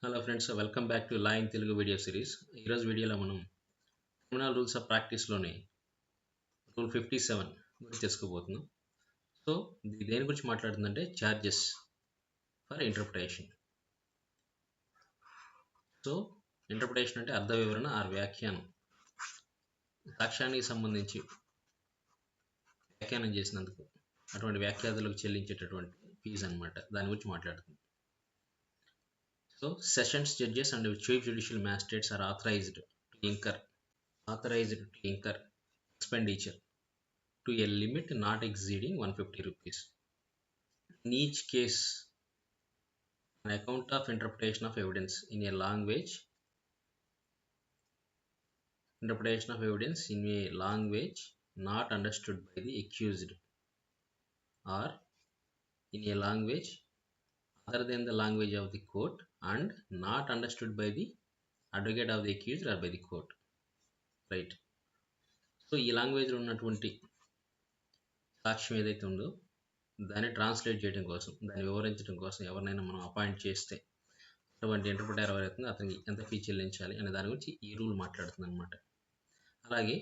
Hello friends, welcome back to law in Telugu video series. ఈరోజు వీడియోలో మనం క్రిమినల్ రూల్స్ ఆఫ్ ప్రాక్టీస్లోని రూల్ 57 గురించి తెలుసుకోబోతున్నాం. సో ఇది దేని గురించి మాట్లాడుతుందంటే charges for interpretation. So interpretation అంటే అర్థ వివరణ ఆర్ వ్యాఖ్యానం. సాక్ష్యానికి సంబంధించి వ్యాఖ్యానం చేసినందుకు అటువంటి వ్యాఖ్యాతలకు చెల్లించేటటువంటి ఫీజు అనమాట. దాని గురించి మాట్లాడుతుంది. So, sessions judges and chief judicial magistrates are authorized to incur expenditure to a limit not exceeding 150 rupees. In each case, an account of interpretation of evidence in a language not understood by the accused or in a language other than the language of the court and not understood by the advocate of the accused or by the court, right? So ఈ లాంగ్వేజ్లో ఉన్నటువంటి సాక్ష్యం ఏదైతే ఉందో దాన్ని translate చేయడం కోసం, దాన్ని వివరించడం కోసం ఎవరినైనా మనం అపాయింట్ చేస్తే అటువంటి ఇంటర్ప్రిటర్ ఎవరైతుందో అతనికి ఎంత ఫీ చెల్లించాలి అనే దాని గురించి ఈ రూల్ మాట్లాడుతుంది అనమాట. అలాగే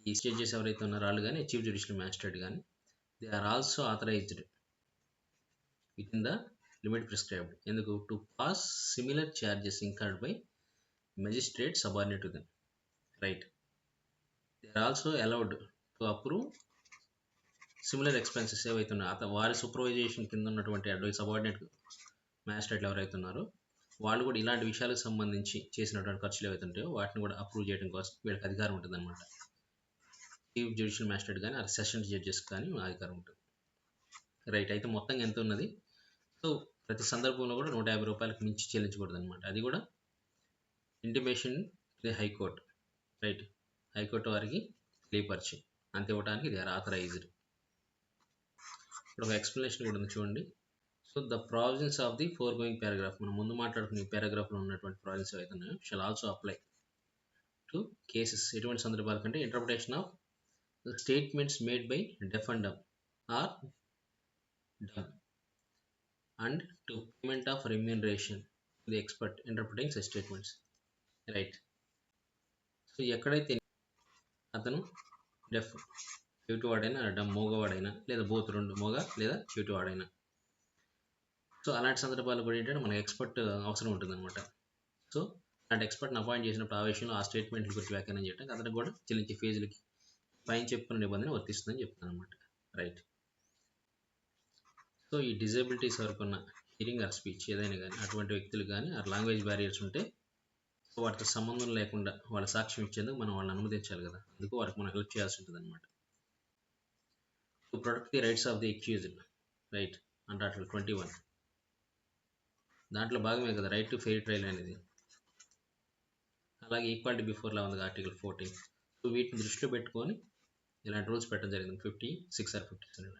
ఈ జడ్జెస్ ఎవరైతే ఉన్నారో వాళ్ళు కానీ చీఫ్ జ్యుడిషియల్ మ్యాజిస్ట్రేట్ కానీ they are also authorised within the limit prescribed ఎందుకు to pass similar charges incurred by magistrate subordinate to them, right? They are also allowed to approve similar expenses ఏవైతే ఉన్నాయో వారి సూపర్వైజేషన్ కింద ఉన్నటువంటి subordinate మ్యాజిస్ట్రేట్లు ఎవరైతే ఉన్నారో వాళ్ళు కూడా ఇలాంటి విషయాలకు సంబంధించి చేసినటువంటి ఖర్చులు ఏవైతే ఉంటాయో వాటిని కూడా అప్రూవ్ చేయడం కోసం వీళ్ళకి అధికారం ఉంటుంది అనమాట. చీఫ్ జ్యుడిషియల్ మ్యాజిస్ట్రేట్ కానీ ఆ సెషన్స్ జడ్జెస్ కానీ అధికారం ఉంటుంది, రైట్? అయితే మొత్తంగా ఎంత ఉన్నది? సో ప్రతి సందర్భంలో కూడా 150 రూపాయలకు మించి చెల్లించకూడదు అనమాట. అది కూడా intimation the high court, right? High court వారికి తెలియపరిచి అంత ఇవ్వడానికి దే ఆర్ ఆథరైజ్డ్. ఇప్పుడు ఒక ఎక్స్ప్లెనేషన్ కూడా ఉంది చూడండి. So the provisions of the foregoing paragraph, మనం ముందు మాట్లాడుకున్న ఈ పారాగ్రాఫ్లో ఉన్నటువంటి ప్రావిజన్స్ ఏవైతే ఉన్నాయో shall also apply to cases. ఎటువంటి సందర్భాల కంటే interpretation of statements made by defender or done and to payment of remuneration to the expert interpreting such statements, right? So ఎక్కడైతే అతను డెఫ్ చెవిటి వాడైనా డమ్ మోగవాడైనా లేదా బోత్ రెండు మోగ లేదా చెవిటి వాడైనా, సో అలాంటి సందర్భాలు కూడా ఏంటంటే మనకు ఎక్స్పర్ట్ అవసరం ఉంటుంది అనమాట. సో అలాంటి ఎక్స్పర్ట్ని అపాయింట్ చేసినప్పుడు ఆ విషయంలో ఆ స్టేట్మెంట్ల గురించి వ్యాఖ్యానం చేయడానికి అతనికి కూడా చెల్లించే ఫీజులకి పైన చెప్పుకున్న నిబంధన వర్తిస్తుందని చెప్తాను అనమాట, రైట్? సో ఈ డిజేబిలిటీస్ వరకు ఉన్న హియరింగ్ ఆర్ స్పీచ్ ఏదైనా కానీ అటువంటి వ్యక్తులు కానీ ఆ లాంగ్వేజ్ బ్యారియర్స్ ఉంటే సో వాటితో సంబంధం లేకుండా వాళ్ళ సాక్ష్యం ఇచ్చేందుకు మనం వాళ్ళని అనుమతించాలి కదా, అందుకు వారికి మనం హెల్ప్ చేయాల్సి ఉంటుంది అనమాట. To protect the rights of the accused, right? అంటే ఆర్టికల్ 21 దాంట్లో భాగమే కదా రైట్ టు ఫెయిర్ ట్రయల్ అనేది. అలాగే ఈక్వాలిటీ బిఫోర్ లా ఉంది ఆర్టికల్ 14. సో వీటిని దృష్టిలో పెట్టుకొని ఇలాంటి రూల్స్ పెట్టడం జరిగింది, 56 or 57.